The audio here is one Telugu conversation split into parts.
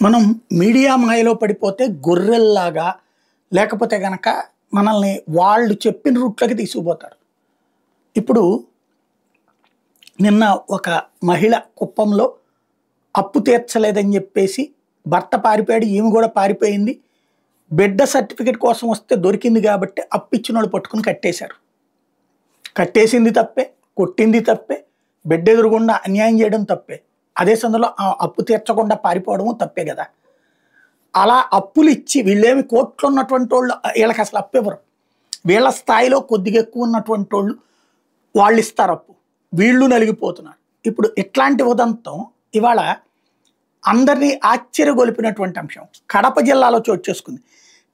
మనం మీడియా మాయలో పడిపోతే గొర్రెల్లాగా లేకపోతే గనక మనల్ని వాళ్ళు చెప్పిన రూట్లోకి తీసుకుపోతారు. ఇప్పుడు నిన్న ఒక మహిళ కుప్పంలో అప్పు తీర్చలేదని చెప్పేసి భర్త పారిపోయాడు, ఈమె కూడా పారిపోయింది. బిడ్డ సర్టిఫికేట్ కోసం వస్తే దొరికింది కాబట్టి అప్పు ఇచ్చిన వాళ్ళు పట్టుకుని కట్టేశారు. కట్టేసింది తప్పే, కొట్టింది తప్పే, బిడ్డ ఎదురుగుండా అన్యాయం చేయడం తప్పే. అదే సందర్భంలో ఆ అప్పు తీర్చకుండా పారిపోవడము తప్పే కదా. అలా అప్పులు ఇచ్చి వీళ్ళేమి కోట్లు ఉన్నటువంటి వాళ్ళు వీళ్ళకి అసలు అప్పు ఇవ్వరు. వీళ్ళ స్థాయిలో కొద్దిగా ఎక్కువ ఉన్నటువంటి వాళ్ళు ఇస్తారు అప్పు, వీళ్ళు నలిగిపోతున్నారు. ఇప్పుడు ఇట్లాంటి ఉదంతం ఇవాళ అందరినీ ఆశ్చర్యగొలిపినటువంటి అంశం కడప జిల్లాలో చోటు చేసుకుంది.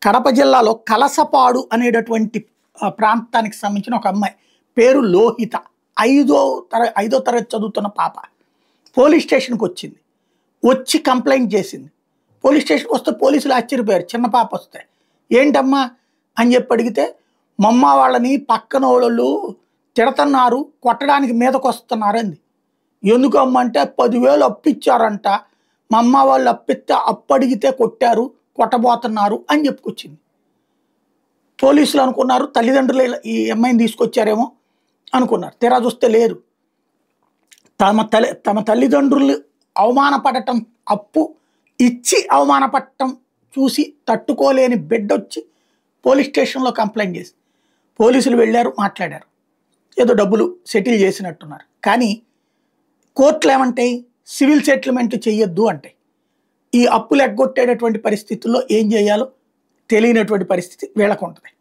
కడప జిల్లాలో కలసపాడు అనేటటువంటి ప్రాంతానికి సంబంధించిన ఒక అమ్మాయి, పేరు లోహిత, ఐదో తరగతి చదువుతున్న పాప పోలీస్ స్టేషన్కి వచ్చింది. వచ్చి కంప్లైంట్ చేసింది. పోలీస్ స్టేషన్కి వస్తే పోలీసులు ఆశ్చర్యపోయారు. చిన్న పాప వస్తే ఏంటమ్మా అని చెప్పి అడిగితే, మమ్మ వాళ్ళని పక్కన వాళ్ళు తిడుతున్నారు, కొట్టడానికి మీదకు వస్తున్నారు అంది. ఎందుకు అమ్మ అంటే 10,000 అప్పిచ్చారంట, మా అమ్మ వాళ్ళు అప్పిస్తే అప్పు అడిగితే కొట్టారు, కొట్టబోతున్నారు అని చెప్పుకొచ్చింది. పోలీసులు అనుకున్నారు తల్లిదండ్రులు ఈ అమ్మాయిని తీసుకొచ్చారేమో అనుకున్నారు. తీరా చూస్తే లేరు. తమ తల్లిదండ్రులు అవమానపడటం, అప్పు ఇచ్చి అవమానపడటం చూసి తట్టుకోలేని బిడ్డ వచ్చి పోలీస్ స్టేషన్లో కంప్లైంట్ చేసి పోలీసులు వెళ్ళారు, మాట్లాడారు, ఏదో డబ్బులు సెటిల్ చేసినట్టున్నారు. కానీ కోర్టులు ఏమంటాయి, సివిల్ సెటిల్మెంట్ చెయ్యొద్దు అంటే. ఈ అప్పులు ఎగ్గొట్టేటటువంటి పరిస్థితుల్లో ఏం చేయాలో తెలియనటువంటి పరిస్థితి వీళ్ళకు ఉంటుంది.